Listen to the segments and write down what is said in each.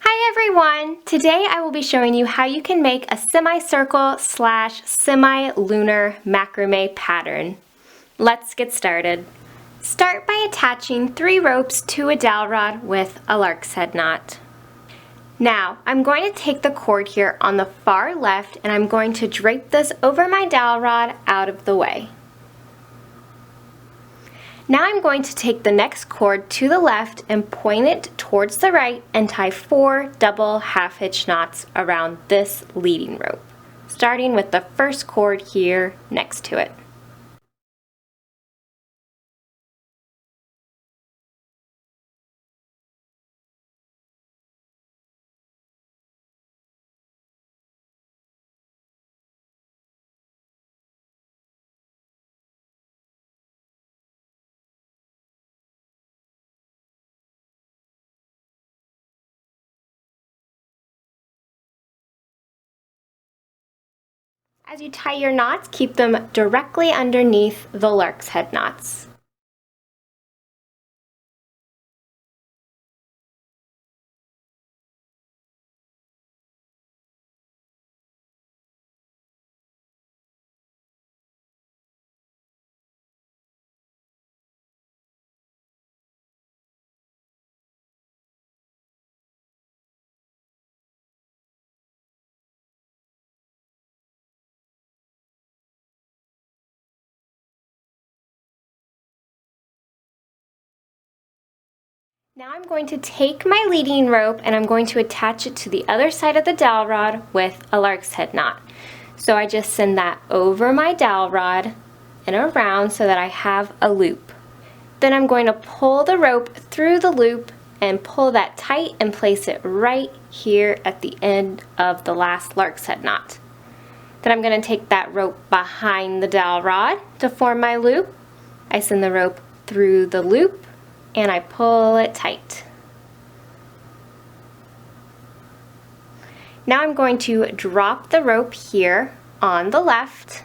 Hi everyone! Today I will be showing you how you can make a semicircle / semi-lunar macrame pattern. Let's get started. Start by attaching 3 ropes to a dowel rod with a lark's head knot. Now I'm going to take the cord here on the far left and I'm going to drape this over my dowel rod out of the way. Now I'm going to take the next cord to the left and point it towards the right and tie 4 double half hitch knots around this leading rope, starting with the first cord here next to it. As you tie your knots, keep them directly underneath the lark's head knots. Now I'm going to take my leading rope and I'm going to attach it to the other side of the dowel rod with a lark's head knot. So I just send that over my dowel rod and around so that I have a loop. Then I'm going to pull the rope through the loop and pull that tight and place it right here at the end of the last lark's head knot. Then I'm going to take that rope behind the dowel rod to form my loop. I send the rope through the loop and I pull it tight. Now I'm going to drop the rope here on the left,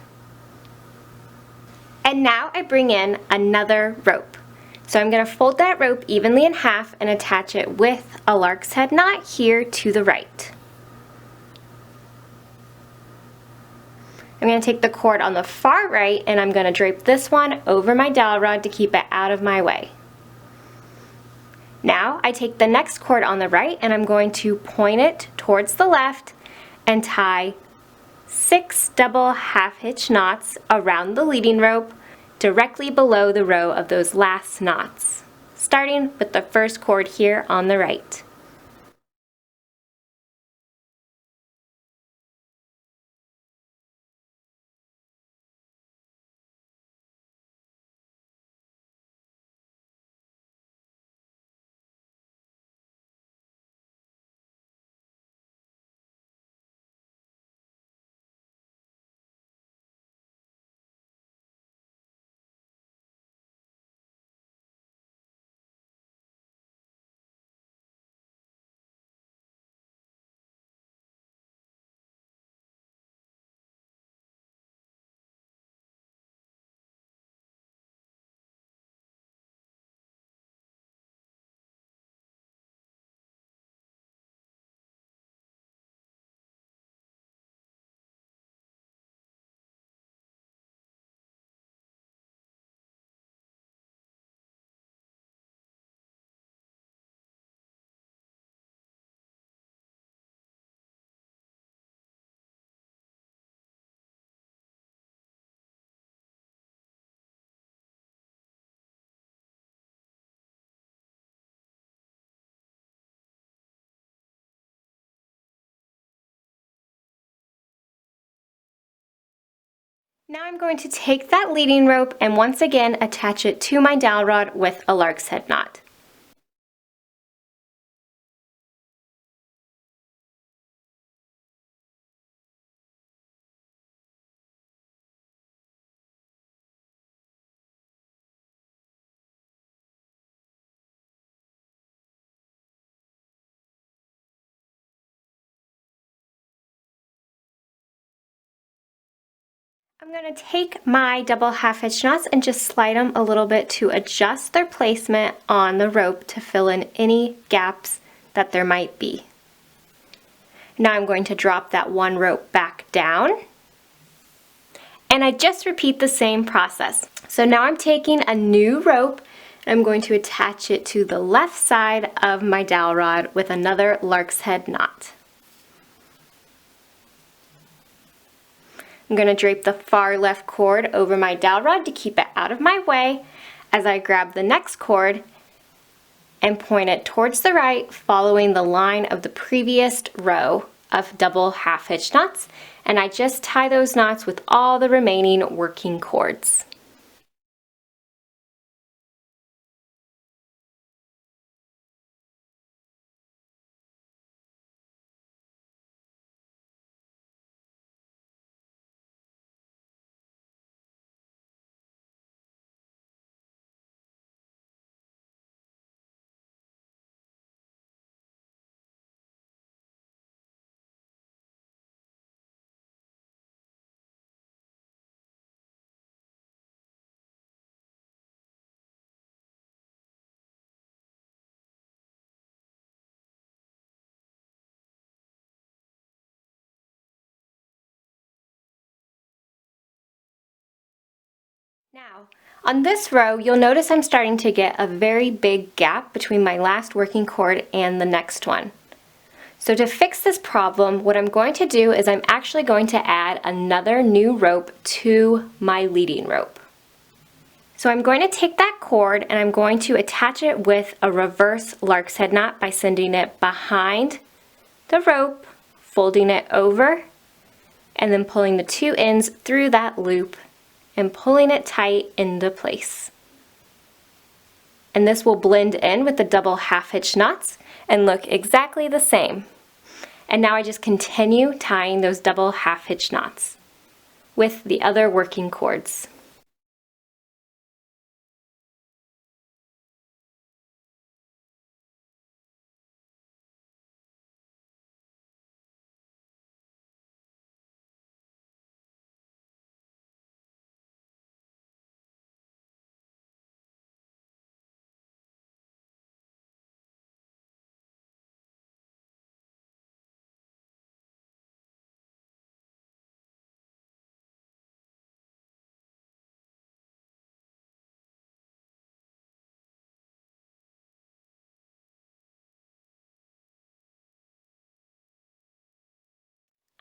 and now I bring in another rope. So I'm going to fold that rope evenly in half and attach it with a lark's head knot here to the right. I'm going to take the cord on the far right and I'm going to drape this one over my dowel rod to keep it out of my way. Now I take the next cord on the right and I'm going to point it towards the left and tie 6 double half hitch knots around the leading rope directly below the row of those last knots, starting with the first cord here on the right. Now I'm going to take that leading rope and once again attach it to my dowel rod with a lark's head knot. I'm going to take my double half hitch knots and just slide them a little bit to adjust their placement on the rope to fill in any gaps that there might be. Now I'm going to drop that one rope back down. And I just repeat the same process. So now I'm taking a new rope and I'm going to attach it to the left side of my dowel rod with another lark's head knot. I'm going to drape the far left cord over my dowel rod to keep it out of my way as I grab the next cord and point it towards the right, following the line of the previous row of double half hitch knots, and I just tie those knots with all the remaining working cords. Now, on this row, you'll notice I'm starting to get a very big gap between my last working cord and the next one. So to fix this problem, what I'm going to do is I'm actually going to add another new rope to my leading rope. So I'm going to take that cord and I'm going to attach it with a reverse lark's head knot by sending it behind the rope, folding it over, and then pulling the two ends through that loop and pulling it tight into place. And this will blend in with the double half hitch knots and look exactly the same. And now I just continue tying those double half hitch knots with the other working cords.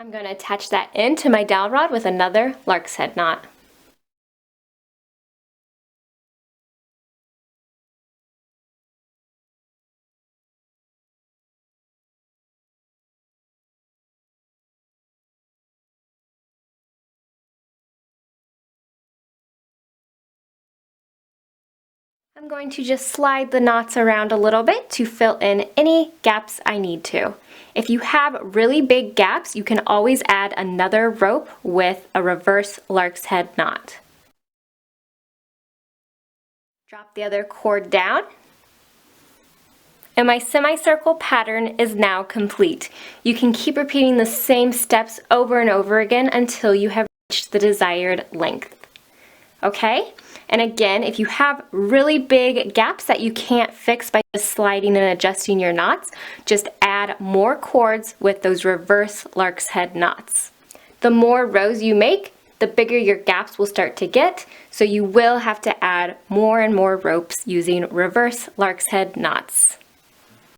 I'm going to attach that into my dowel rod with another lark's head knot. I'm going to just slide the knots around a little bit to fill in any gaps I need to. If you have really big gaps, you can always add another rope with a reverse lark's head knot. Drop the other cord down. And my semicircle pattern is now complete. You can keep repeating the same steps over and over again until you have reached the desired length. Okay? And again, if you have really big gaps that you can't fix by just sliding and adjusting your knots, just add more cords with those reverse lark's head knots. The more rows you make, the bigger your gaps will start to get, so you will have to add more and more ropes using reverse lark's head knots.